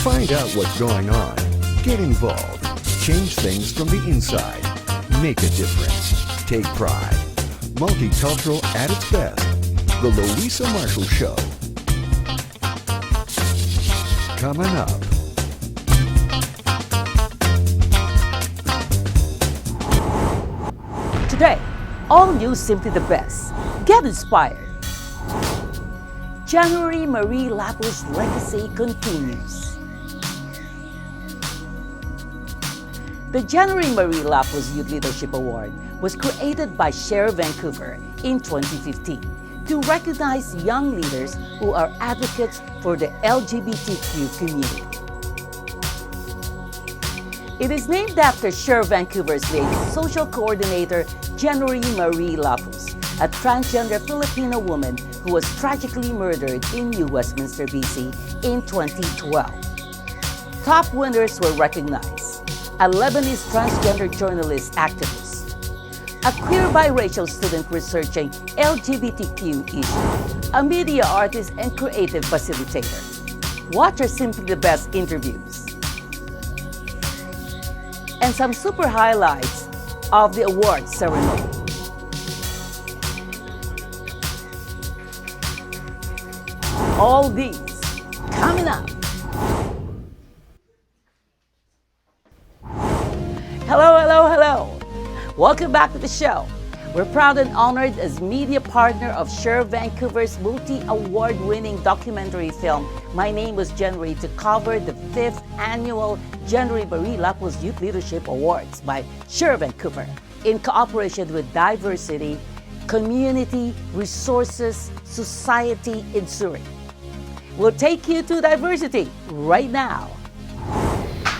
Find out what's going on. Get involved. Change things from the inside. Make a difference. Take pride. Multicultural at its best. The Luisa Marshall Show. Coming up. Today, all news simply the best. Get inspired. January Marie Lapuz legacy continues. The January Marie Lapuz Youth Leadership Award was created by Share Vancouver in 2015 to recognize young leaders who are advocates for the LGBTQ community. It is named after Share Vancouver's late social coordinator, January Marie Lapuz, a transgender Filipino woman who was tragically murdered in New Westminster, BC in 2012. Top winners were recognized: a Lebanese transgender journalist activist, a queer biracial student researching LGBTQ issues, a media artist and creative facilitator. Watch our Simply the Best interviews. And some super highlights of the awards ceremony. All these coming up. Hello. Welcome back to the show. We're proud and honored as media partner of Share Vancouver's multi-award-winning documentary film, My Name Was January, to cover the 5th annual January Marie Lapuz Youth Leadership Awards by Share Vancouver in cooperation with Diversity, Community, Resources, Society in Zurich. We'll take you to diversity right now.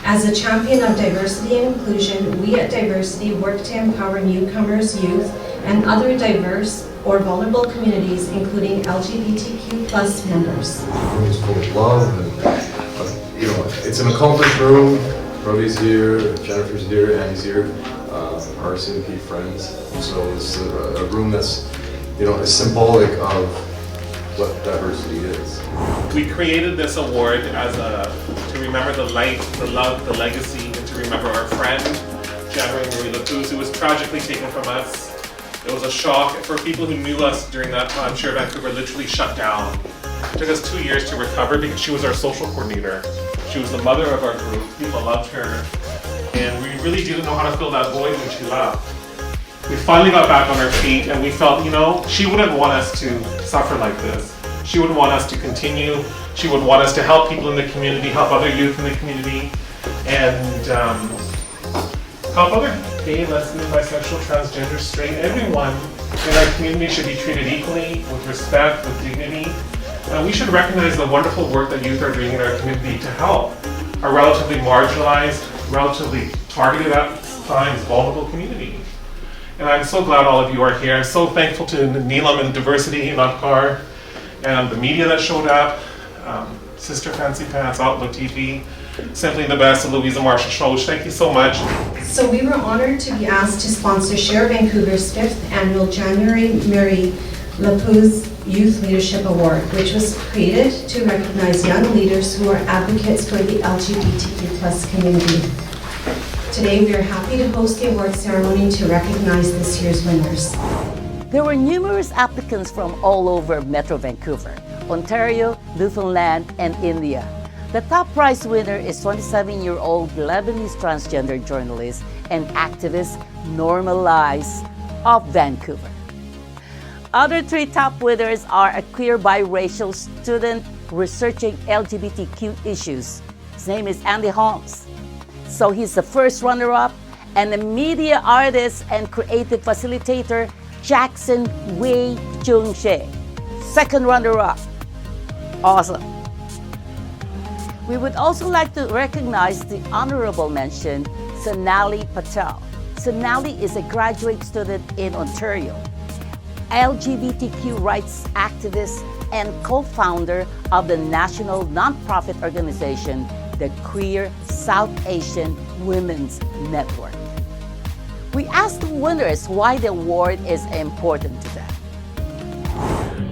As a champion of diversity and inclusion, we at Diversity work to empower newcomers, youth, and other diverse or vulnerable communities, including LGBTQ+ members. The room is full of love, and it's an accomplished room. Robbie's here, Jennifer's here, Annie's here, our CNP friends. So it's a room that's, is symbolic of what diversity is. We created this award to remember the light, the love, the legacy, and to remember our friend, January Marie Lapuz, who was tragically taken from us. It was a shock for people who knew us during that time. Share Vancouver literally shut down. It took us 2 years to recover because she was our social coordinator. She was the mother of our group. People loved her. And we really didn't know how to fill that void when she left. We finally got back on our feet and we felt, she wouldn't want us to suffer like this. She would want us to continue. She would want us to help people in the community, help other youth in the community, and help other gay, lesbian, bisexual, transgender, straight, everyone in our community should be treated equally, with respect, with dignity. We should recognize the wonderful work that youth are doing in our community to help our relatively marginalized, relatively targeted at times, vulnerable community. And I'm so glad all of you are here. I'm so thankful to Neelam and Diversity and Upcar and the media that showed up, Sister Fancy Pants, Outlook TV, Simply the Best, the Luisa Marshall Show. Thank you so much. So we were honored to be asked to sponsor Share Vancouver's 5th annual January Marie Lapuz Youth Leadership Award, which was created to recognize young leaders who are advocates for the LGBTQ+ community. Today we are happy to host the award ceremony to recognize this year's winners. There were numerous applicants from all over Metro Vancouver, Ontario, Newfoundland, and India. The top prize winner is 27-year-old Lebanese transgender journalist and activist Norma Lies of Vancouver. Other 3 top winners are a queer biracial student researching LGBTQ issues. His name is Andy Holmes. So he's the first runner-up, and a media artist and creative facilitator, Jackson Wei Chung She, second runner-up. Awesome. We would also like to recognize the honorable mention, Sonali Patel. Sonali is a graduate student in Ontario, LGBTQ rights activist and co-founder of the national nonprofit organization, the Queer South Asian Women's Network. We asked the winners why the award is important to them.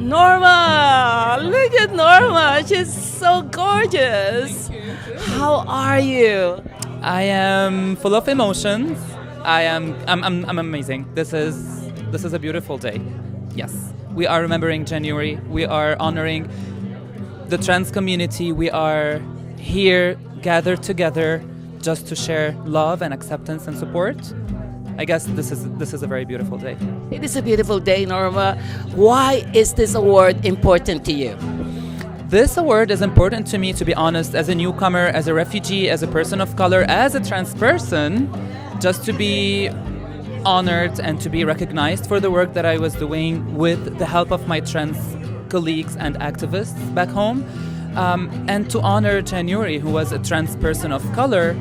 Norma! Look at Norma! She's so gorgeous! How are you? I am full of emotions. I'm amazing. This is a beautiful day. Yes. We are remembering January. We are honoring the trans community. We are here gathered together just to share love and acceptance and support. I guess this is a very beautiful day. It is a beautiful day, Norma. Why is this award important to you? This award is important to me, to be honest, as a newcomer, as a refugee, as a person of color, as a trans person, just to be honored and to be recognized for the work that I was doing with the help of my trans colleagues and activists back home, and to honor January, who was a trans person of color,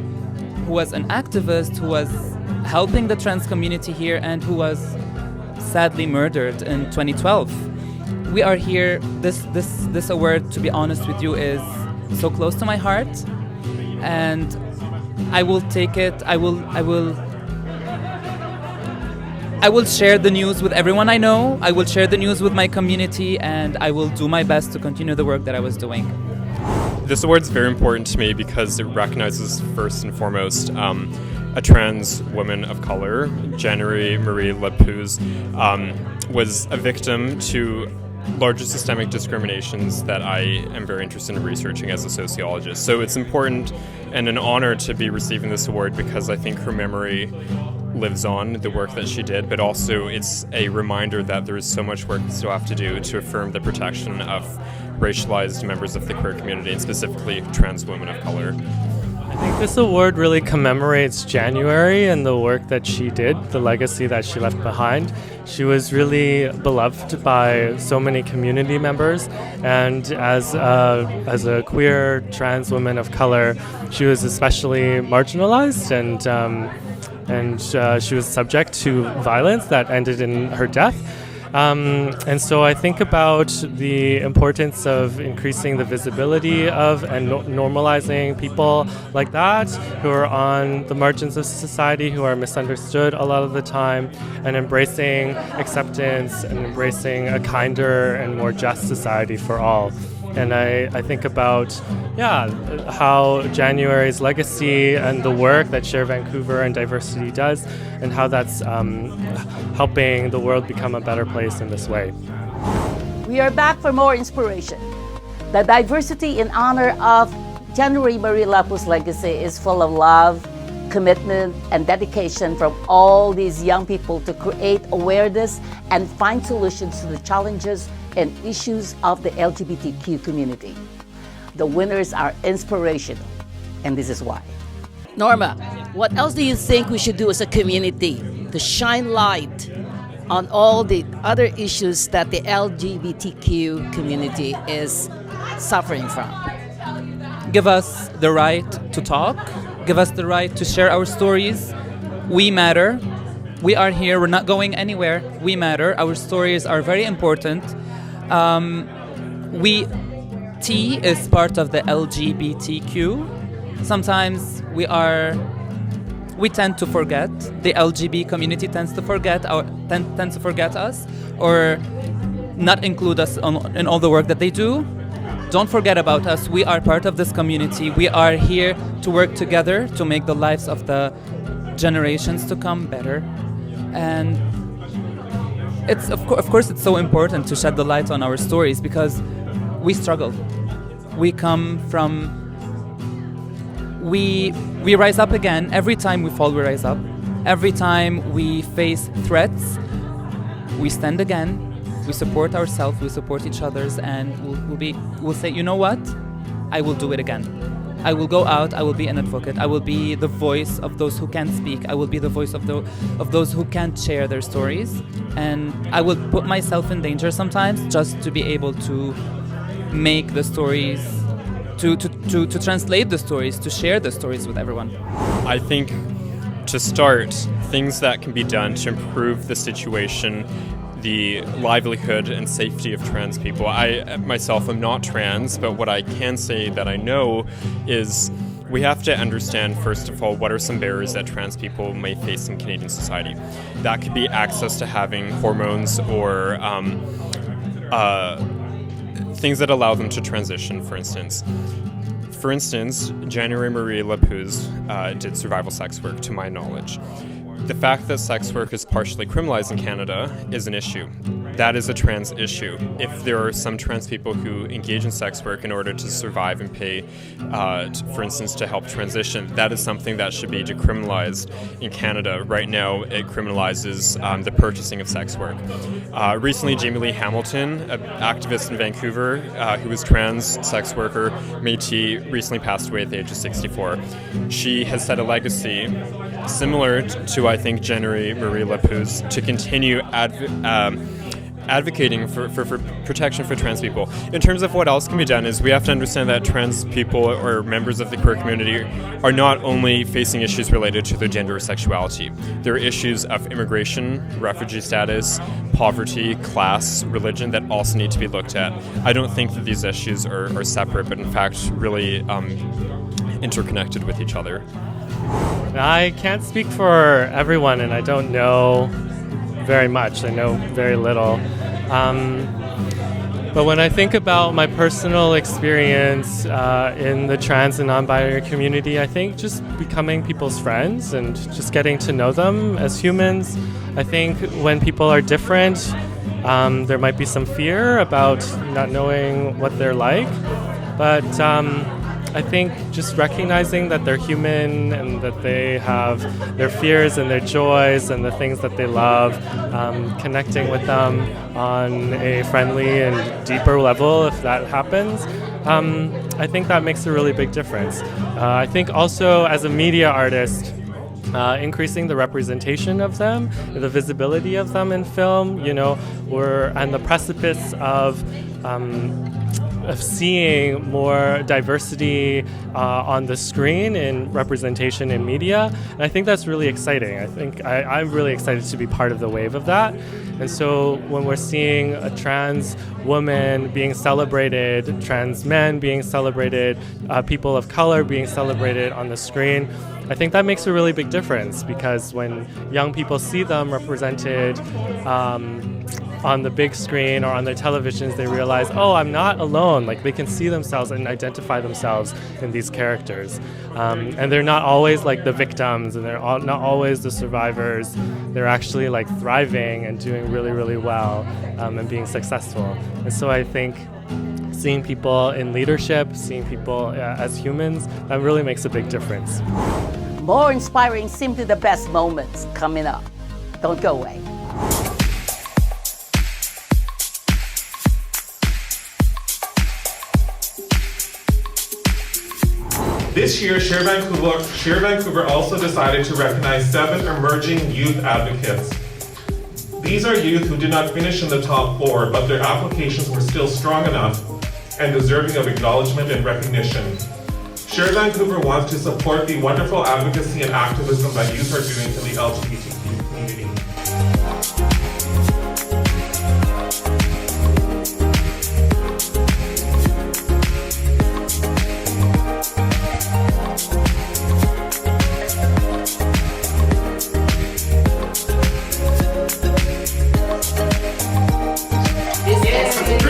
who was an activist, who was helping the trans community here, and who was sadly murdered in 2012. We are here. This award, to be honest with you, is so close to my heart, and I will take it. I will share the news with everyone I know. I will share the news with my community, and I will do my best to continue the work that I was doing. This award is very important to me because it recognizes, first and foremost, a trans woman of color. January Marie Lapuz was a victim to larger systemic discriminations that I am very interested in researching as a sociologist. So it's important and an honor to be receiving this award because I think her memory lives on, the work that she did, but also it's a reminder that there is so much work we still have to do to affirm the protection of racialized members of the queer community, and specifically trans women of color. I think this award really commemorates January and the work that she did, the legacy that she left behind. She was really beloved by so many community members, and as a queer trans woman of color, she was especially marginalized, and she was subject to violence that ended in her death. And so I think about the importance of increasing the visibility of and normalizing people like that who are on the margins of society, who are misunderstood a lot of the time, and embracing acceptance and embracing a kinder and more just society for all. And I think about, how January's legacy and the work that Share Vancouver and Diversity does, and how that's helping the world become a better place in this way. We are back for more inspiration. The diversity in honor of January Marie Lapuz legacy is full of love, commitment, and dedication from all these young people to create awareness and find solutions to the challenges and issues of the LGBTQ community. The winners are inspirational, and this is why. Norma, what else do you think we should do as a community to shine light on all the other issues that the LGBTQ community is suffering from? Give us the right to talk. Give us the right to share our stories. We matter. We are here. We're not going anywhere. We matter. Our stories are very important. T is part of the LGBTQ. Sometimes we tend to forget. The LGBT community tends to forget us, or not include us in all the work that they do. Don't forget about us. We are part of this community. We are here to work together to make the lives of the generations to come better. And it's of course it's so important to shed the light on our stories because we struggle. We come from we rise up again. Every time we fall, we rise up. Every time we face threats, we stand again. We support ourselves, we support each other's, and we'll say, you know what? I will do it again. I will go out, I will be an advocate, I will be the voice of those who can't speak, I will be the voice of those who can't share their stories, and I will put myself in danger sometimes just to be able to make the stories, to translate the stories, to share the stories with everyone. I think to start, things that can be done to improve the situation, the livelihood and safety of trans people. I myself am not trans, but what I can say that I know is we have to understand, first of all, what are some barriers that trans people may face in Canadian society. That could be access to having hormones or things that allow them to transition, for instance. For instance, January Marie Lapuz did survival sex work, to my knowledge. The fact that sex work is partially criminalized in Canada is an issue. That is a trans issue. If there are some trans people who engage in sex work in order to survive and pay, for instance, to help transition, that is something that should be decriminalized in Canada. Right now, it criminalizes the purchasing of sex work. Recently, Jamie Lee Hamilton, an activist in Vancouver, who was trans sex worker, Métis, recently passed away at the age of 64. She has set a legacy similar to, I think, January Marie Lapuz, to continue advocating for protection for trans people. In terms of what else can be done, is we have to understand that trans people or members of the queer community are not only facing issues related to their gender or sexuality. There are issues of immigration, refugee status, poverty, class, religion that also need to be looked at. I don't think that these issues are separate, but in fact really interconnected with each other. I can't speak for everyone, and I don't know very much. I know very little. But when I think about my personal experience in the trans and non-binary community, I think just becoming people's friends and just getting to know them as humans. I think when people are different, there might be some fear about not knowing what they're like. But I think just recognizing that they're human and that they have their fears and their joys and the things that they love, connecting with them on a friendly and deeper level, if that happens, I think that makes a really big difference. I think also as a media artist, increasing the representation of them, the visibility of them in film, we're on the precipice of seeing more diversity on the screen in representation in media. And I think that's really exciting. I think I'm really excited to be part of the wave of that. And so when we're seeing a trans woman being celebrated, trans men being celebrated, people of color being celebrated on the screen, I think that makes a really big difference, because when young people see them represented on the big screen or on their televisions, they realize, oh, I'm not alone. Like, they can see themselves and identify themselves in these characters. And they're not always like the victims, and they're not always the survivors. They're actually like thriving and doing really, really well and being successful. And so I think seeing people in leadership, seeing people as humans, that really makes a big difference. More inspiring, simply the best moments coming up. Don't go away. This year, Share Vancouver also decided to recognize 7 emerging youth advocates. These are youth who did not finish in the top 4, but their applications were still strong enough and deserving of acknowledgement and recognition. Share Vancouver wants to support the wonderful advocacy and activism that youth are doing in the LGBTQ community.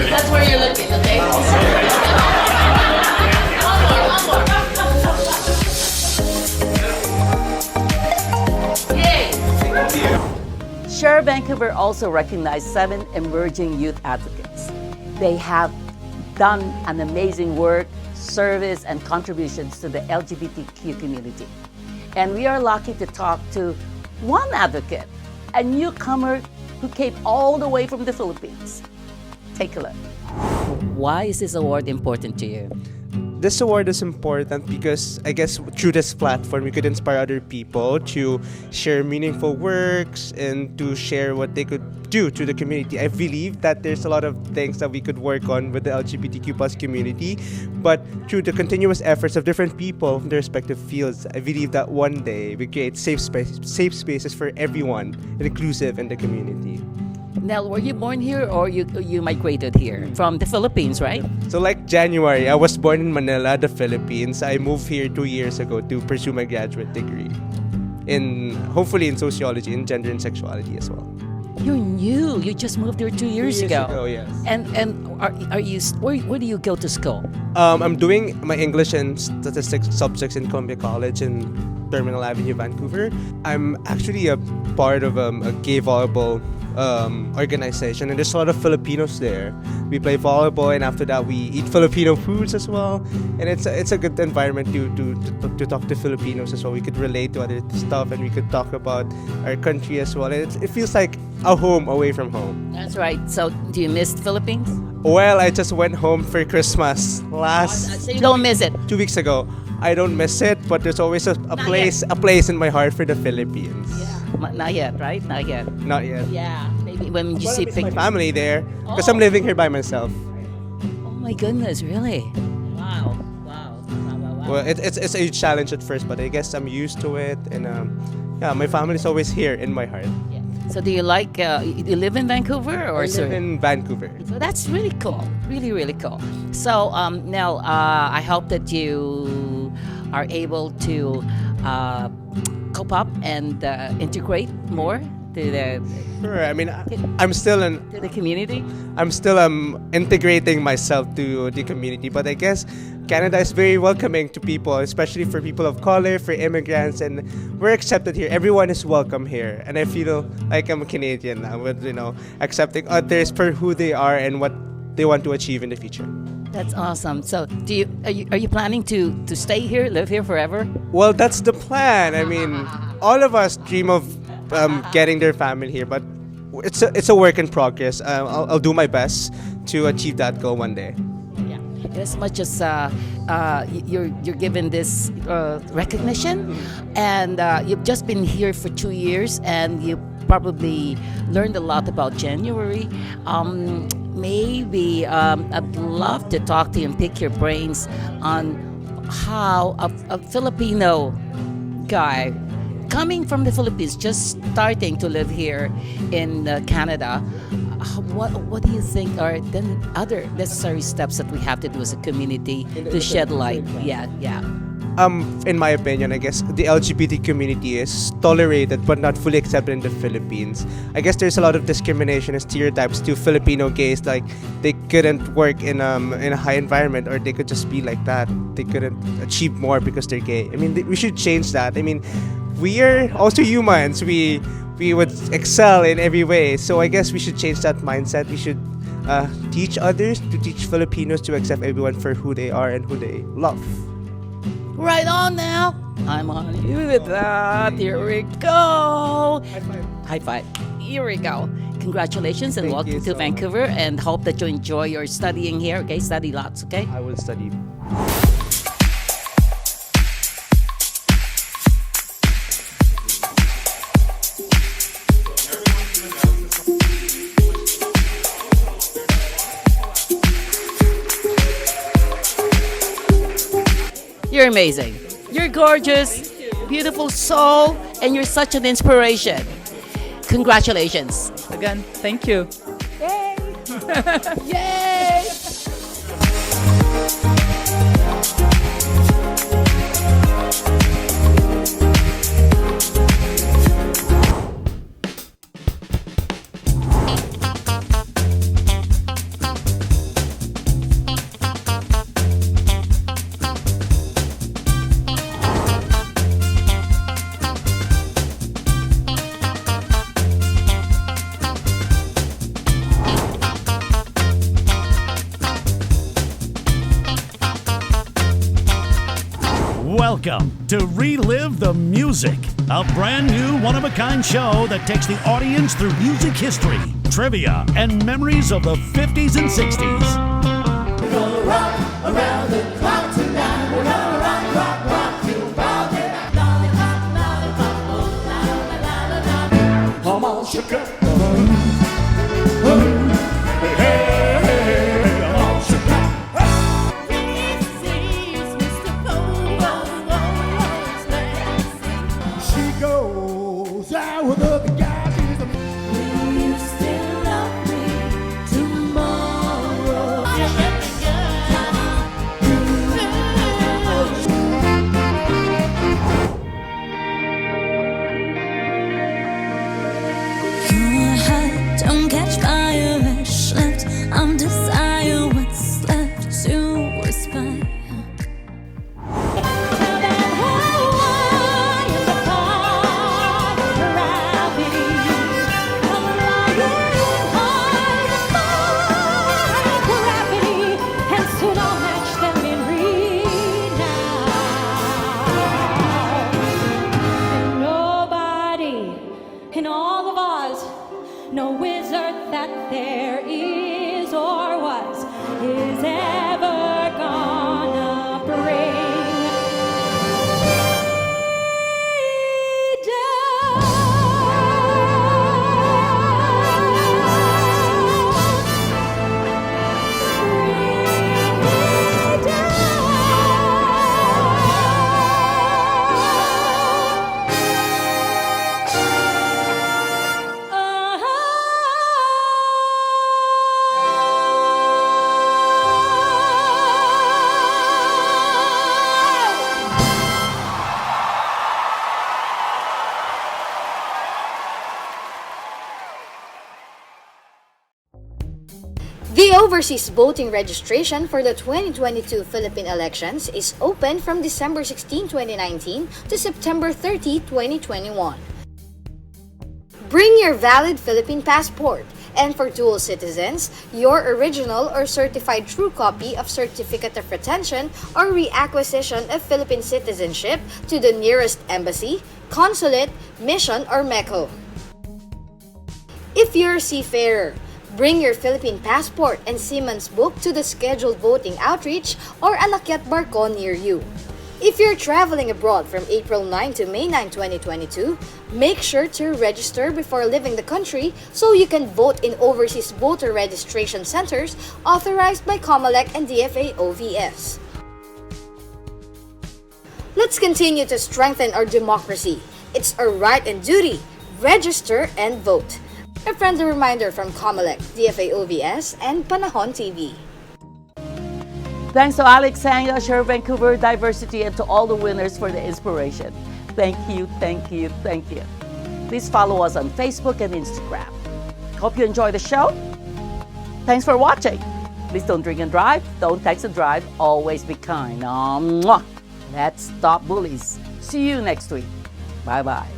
That's where you're looking, okay? One more. Yay! Share Vancouver also recognized 7 emerging youth advocates. They have done an amazing work, service, and contributions to the LGBTQ community. And we are lucky to talk to one advocate, a newcomer who came all the way from the Philippines. Take a look. Why is this award important to you? This award is important because I guess through this platform we could inspire other people to share meaningful works and to share what they could do to the community. I believe that there's a lot of things that we could work on with the LGBTQ plus community, but through the continuous efforts of different people from their respective fields, I believe that one day we create safe spaces for everyone, inclusive in the community. Nell, were you born here or you migrated here? From the Philippines, right? So like January, I was born in Manila, the Philippines. I moved here 2 years ago to pursue my graduate degree hopefully in sociology, in gender and sexuality as well. You're new. You just moved here 2 years ago. Yes. And are you where do you go to school? I'm doing my English and statistics subjects in Columbia College in Terminal Avenue, Vancouver. I'm actually a part of a gay volleyball organization, and there's a lot of Filipinos there. We play volleyball, and after that, we eat Filipino foods as well. And it's a good environment to talk to Filipinos as well. We could relate to other stuff, and we could talk about our country as well. And it feels like a home away from home. That's right. So, do you miss the Philippines? Well, I just went home for Christmas So you don't miss it. 2 weeks ago. I don't miss it, but there's always a place in my heart for the Philippines. Not yet, right? Not yet. Not yet. Yeah. Maybe when you see My pictures. family there, because I'm living here by myself. Oh my goodness, really? Wow. Well, it's a huge challenge at first, but I guess I'm used to it, and my family's always here in my heart. Yeah. So do you like, you live in Vancouver or I live in Vancouver. So that's really cool. Really, really cool. So now I hope that you are able to cope up and integrate more to the Sure. I mean, I'm still to the community. I'm still integrating myself to the community, but I guess Canada is very welcoming to people, especially for people of color, for immigrants, and we're accepted here. Everyone is welcome here, and I feel like I'm a Canadian now, with accepting others for who they are and what they want to achieve in the future. That's awesome. So are you planning to stay here, live here forever? Well, that's the plan. I mean, all of us dream of getting their family here, but it's a work in progress. I'll do my best to achieve that goal one day. Yeah. As much as you're given this recognition, and you've just been here for 2 years, and you probably learned a lot about January. Maybe I'd love to talk to you and pick your brains on how a Filipino guy coming from the Philippines, just starting to live here in Canada, what do you think are then other necessary steps that we have to do as a community to shed light? Yeah. In my opinion, I guess the LGBT community is tolerated but not fully accepted in the Philippines. I guess there's a lot of discrimination and stereotypes to Filipino gays, like they couldn't work in a high environment, or they could just be like that. They couldn't achieve more because they're gay. I mean, we should change that. I mean, we are also humans. We would excel in every way. So I guess we should change that mindset. We should teach others, to teach Filipinos to accept everyone for who they are and who they love. Right on now. I'm on you with that. Here we go. High five. Here we go. Congratulations and Thank welcome you to so Vancouver, and hope that you enjoy your studying here. Okay, study lots, okay? I will study. You're amazing. You're gorgeous, beautiful soul, and you're such an inspiration. Congratulations. Again, thank you. Yay! Welcome to Relive the Music, a brand new one-of-a-kind show that takes the audience through music history, trivia, and memories of the 50s and 60s. We're gonna rock around the clock tonight. We're gonna rock till broad daylight. Lollipop, lollipop, oh, la, la, la, la, la. I'm all shook up. Hey, hey, hey, I'm all shook up. She goes out with other guys. Will you still love me tomorrow? desire what's left to aspire. No wizard that there is or was is ever gonna bring me down. Bring me The overseas voting registration for the 2022 Philippine elections is open from December 16, 2019 to September 30, 2021. Bring your valid Philippine passport, and for dual citizens, your original or certified true copy of Certificate of Retention or Reacquisition of Philippine Citizenship to the nearest embassy, consulate, mission, or MECO. If you're a seafarer, bring your Philippine passport and seaman's book to the scheduled voting outreach or anakyat barko near you. If you're traveling abroad from April 9 to May 9, 2022, make sure to register before leaving the country so you can vote in overseas voter registration centers authorized by COMELEC and DFA-OVS. Let's continue to strengthen our democracy. It's our right and duty. Register and vote. A friendly reminder from COMELEC, DFA-OVS, and Panahon TV. Thanks to Alex Sanga, Share Vancouver Diversity, and to all the winners for the inspiration. Thank you, thank you, thank you. Please follow us on Facebook and Instagram. Hope you enjoy the show. Thanks for watching. Please don't drink and drive. Don't text and drive. Always be kind. Let's stop bullies. See you next week. Bye-bye.